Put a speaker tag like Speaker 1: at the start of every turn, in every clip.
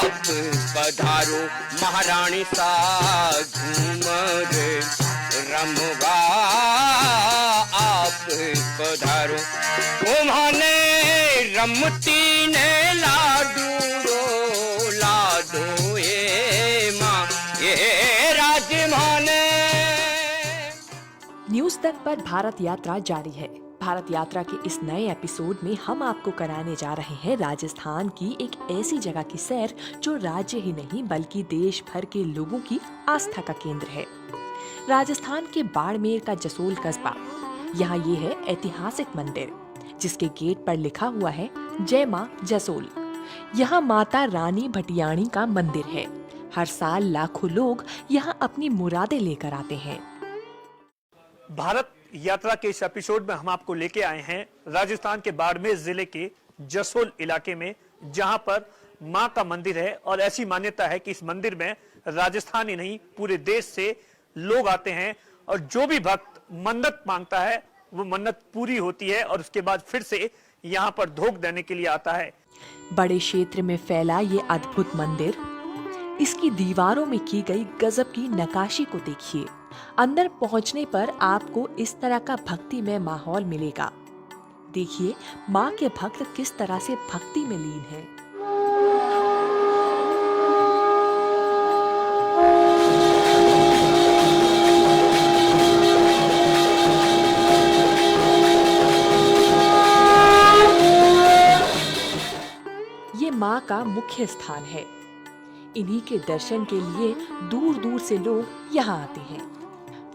Speaker 1: आप पधारो महारानी सा झूमर रमवा आप पधारो। तुम्हारे रमती ने लाडू रो लाडो ये माँ ये राजमाने।
Speaker 2: न्यूज तक पर भारत यात्रा जारी है। भारत यात्रा के इस नए एपिसोड में हम आपको कराने जा रहे हैं राजस्थान की एक ऐसी जगह की सैर जो राज्य ही नहीं बल्कि देश भर के लोगों की आस्था का केंद्र है। राजस्थान के बाड़मेर का जसोल कस्बा। यहाँ ये है ऐतिहासिक मंदिर जिसके गेट पर लिखा हुआ है जय माँ जसोल। यहाँ माता रानी भटियाणी का मंदिर है। हर साल लाखों लोग यहाँ अपनी मुरादें लेकर आते हैं।
Speaker 3: भारत यात्रा के इस एपिसोड में हम आपको लेके आए हैं राजस्थान के बाड़मेर जिले के जसोल इलाके में, जहां पर मां का मंदिर है। और ऐसी मान्यता है कि इस मंदिर में राजस्थान ही नहीं पूरे देश से लोग आते हैं और जो भी भक्त मन्नत मांगता है वो मन्नत पूरी होती है और उसके बाद फिर से यहाँ पर धोख देने के लिए आता है।
Speaker 2: बड़े क्षेत्र में फैला ये अद्भुत मंदिर, इसकी दीवारों में की गई गजब की नक्काशी को देखिए। अंदर पहुंचने पर आपको इस तरह का भक्तिमय माहौल मिलेगा। देखिए माँ के भक्त किस तरह से भक्ति में लीन हैं। ये माँ का मुख्य स्थान है। इन्हीं के दर्शन के लिए दूर दूर से लोग यहाँ आते हैं।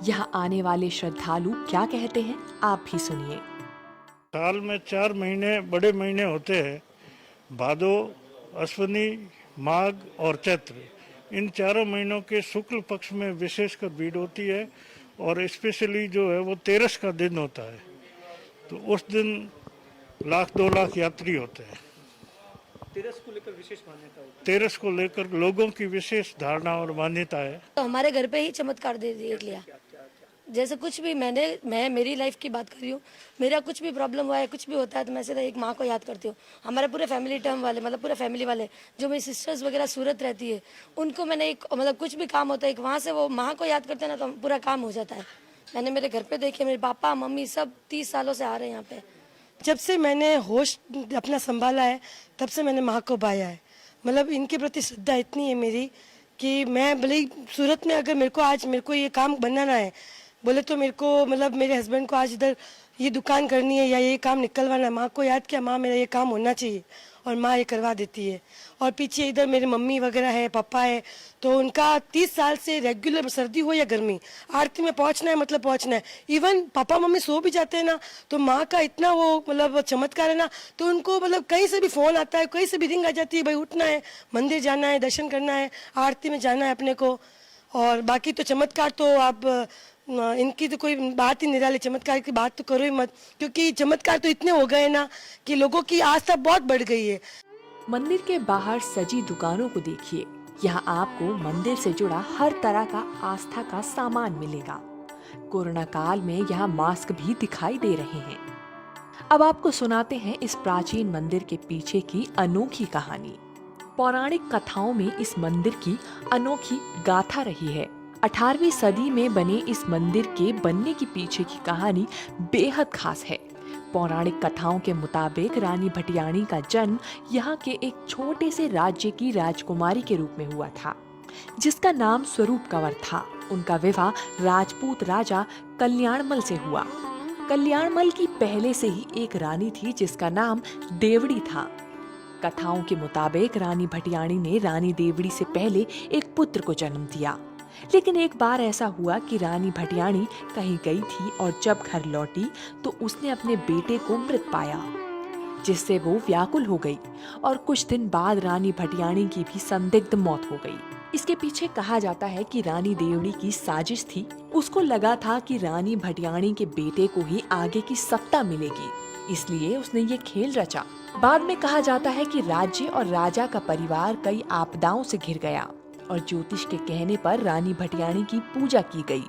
Speaker 2: यहाँ आने वाले श्रद्धालु क्या कहते हैं आप भी सुनिए।
Speaker 4: साल में 4 महीने बड़े महीने होते हैं, भादो, अश्विनी, माघ और चैत्र। इन चारों महीनों के शुक्ल पक्ष में विशेषकर भीड़ होती है और स्पेशली जो है वो 13 का दिन होता है, तो उस दिन 1-2 लाख यात्री होते हैं।
Speaker 3: 13 को लेकर विशेष मान्यता है।
Speaker 4: 13 को लेकर लोगों की विशेष धारणा और मान्यता है।
Speaker 5: तो हमारे घर पे ही चमत्कार दे लिया। जैसे कुछ भी मैं मेरी लाइफ की बात कर रही हूँ, मेरा कुछ भी प्रॉब्लम हुआ है, कुछ भी होता है तो मैं सीधा एक माँ को याद करती हूँ। हमारे पूरे फैमिली टर्म वाले मतलब पूरे फैमिली वाले जो मेरी सिस्टर्स वगैरह सूरत रहती है, उनको मैंने एक मतलब कुछ भी काम होता है वहाँ से वो माँ को याद करते हैं ना तो पूरा काम हो जाता है। मैंने मेरे घर पे देखे, मेरे पापा मम्मी सब 30 सालों से आ रहे हैं यहाँ पे।
Speaker 6: जब से मैंने होश अपना संभाला है तब से मैंने माँ को पाया है। मतलब इनके प्रति श्रद्धा इतनी है मेरी कि मैं भले ही सूरत में अगर मेरे को ये काम बनाना है बोले तो मेरे को मतलब मेरे हस्बैंड को आज इधर ये दुकान करनी है या ये काम निकलवाना है, माँ को याद किया माँ मेरा ये काम होना चाहिए और माँ ये करवा देती है। और पीछे इधर मेरे मम्मी वगैरह है, पापा है, तो उनका 30 साल से रेगुलर सर्दी हो या गर्मी आरती में पहुंचना है मतलब पहुंचना है। इवन पापा मम्मी सो भी जाते हैं ना तो माँ का इतना वो मतलब चमत्कार है ना, तो उनको मतलब कहीं से भी फोन आता है, कहीं से भी रिंग आ जाती है, भाई उठना है, मंदिर जाना है, दर्शन करना है, आरती में जाना है अपने को। और बाकी तो चमत्कार तो आप इनकी तो कोई बात ही निराली, चमत्कार की बात तो करो ही मत, क्योंकि चमत्कार तो इतने हो गए ना कि लोगों की आस्था बहुत बढ़ गई है।
Speaker 2: मंदिर के बाहर सजी दुकानों को देखिए। यहाँ आपको मंदिर से जुड़ा हर तरह का आस्था का सामान मिलेगा। कोरोना काल में यहाँ मास्क भी दिखाई दे रहे हैं। अब आपको सुनाते हैं इस प्राचीन मंदिर के पीछे की अनोखी कहानी। पौराणिक कथाओं में इस मंदिर की अनोखी गाथा रही है। 18वीं सदी में बने इस मंदिर के बनने के पीछे की कहानी बेहद खास है। पौराणिक कथाओं के मुताबिक रानी भटियाणी का जन्म यहाँ के एक छोटे से राज्य की राजकुमारी के रूप में हुआ था, जिसका नाम स्वरूप कंवर था। उनका विवाह राजपूत राजा कल्याणमल से हुआ। कल्याणमल की पहले से ही एक रानी थी जिसका नाम देवड़ी था। कथाओं के मुताबिक रानी भटियाणी ने रानी देवड़ी से पहले एक पुत्र को जन्म दिया, लेकिन एक बार ऐसा हुआ कि रानी भटियाणी कहीं गई थी और जब घर लौटी तो उसने अपने बेटे को मृत पाया, जिससे वो व्याकुल हो गई और कुछ दिन बाद रानी भटियाणी की भी संदिग्ध मौत हो गई। इसके पीछे कहा जाता है कि रानी देवड़ी की साजिश थी। उसको लगा था कि रानी भटियाणी के बेटे को ही आगे की सत्ता मिलेगी, इसलिए उसने ये खेल रचा। बाद में कहा जाता है कि राज्य और राजा का परिवार कई आपदाओं से घिर गया और ज्योतिष के कहने पर रानी भटियाणी की पूजा की गई।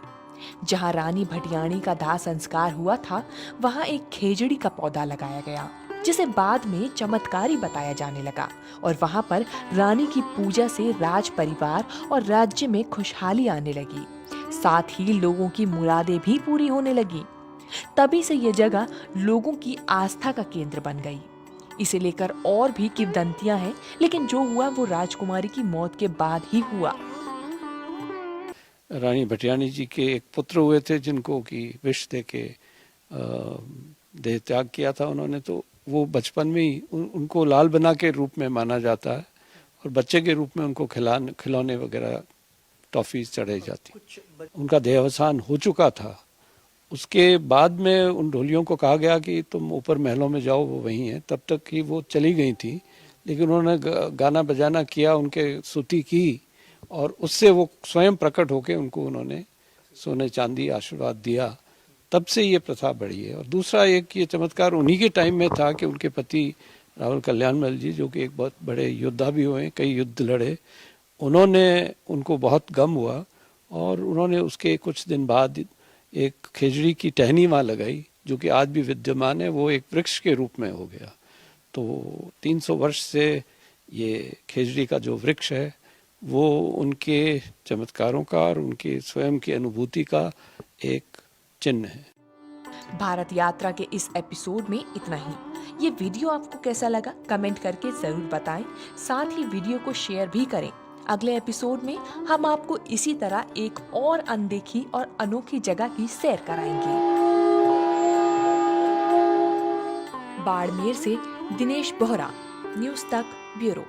Speaker 2: जहां रानी भटियाणी का दाह संस्कार हुआ था, वहां एक खेजड़ी का पौधा लगाया गया। जिसे बाद में चमत्कारी बताया जाने लगा और वहां पर रानी की पूजा से राज परिवार और राज्य में खुशहाली आने लगी। साथ ही लोगों की मुरादें भी पूरी होने लगी। तभी से ये जगह लोगों की आस्था का केंद्र बन गई। इसे लेकर और भी किंवदंतियां हैं, लेकिन जो हुआ वो राजकुमारी की मौत के बाद ही हुआ।
Speaker 7: रानी भटियानी जी के एक पुत्र हुए थे जिनको कि विष दे के देह त्याग किया था उन्होंने। तो वो बचपन में ही उनको लाल बना के रूप में माना जाता है और बच्चे के रूप में उनको खिलौने वगैरह टॉफीज चढ़ाई जाती। उनका देहावसान हो चुका था। उसके बाद में उन ढोलियों को कहा गया कि तुम ऊपर महलों में जाओ, वो वहीं हैं। तब तक कि वो चली गई थी, लेकिन उन्होंने गाना बजाना किया, उनके स्तुति की और उससे वो स्वयं प्रकट होकर उनको उन्होंने सोने चांदी आशीर्वाद दिया। तब से ये प्रथा बढ़ी है। और दूसरा एक ये चमत्कार उन्हीं के टाइम में था कि उनके पति रावल कल्याणमल जी, जो कि एक बहुत बड़े योद्धा भी हुए, कई युद्ध लड़े, उनको बहुत गम हुआ और उन्होंने उसके कुछ दिन बाद एक खेजड़ी की टहनी वहाँ लगाई, जो कि आज भी विद्यमान है। वो एक वृक्ष के रूप में हो गया। तो 300 वर्ष से ये खेजड़ी का जो वृक्ष है वो उनके चमत्कारों का और उनके स्वयं की अनुभूति का एक चिन्ह है।
Speaker 2: भारत यात्रा के इस एपिसोड में इतना ही। ये वीडियो आपको कैसा लगा कमेंट करके जरूर बताएं। साथ ही वीडियो को शेयर भी करें। अगले एपिसोड में हम आपको इसी तरह एक और अनदेखी और अनोखी जगह की सैर कराएंगे। बाड़मेर से दिनेश बोहरा, न्यूज़ तक ब्यूरो।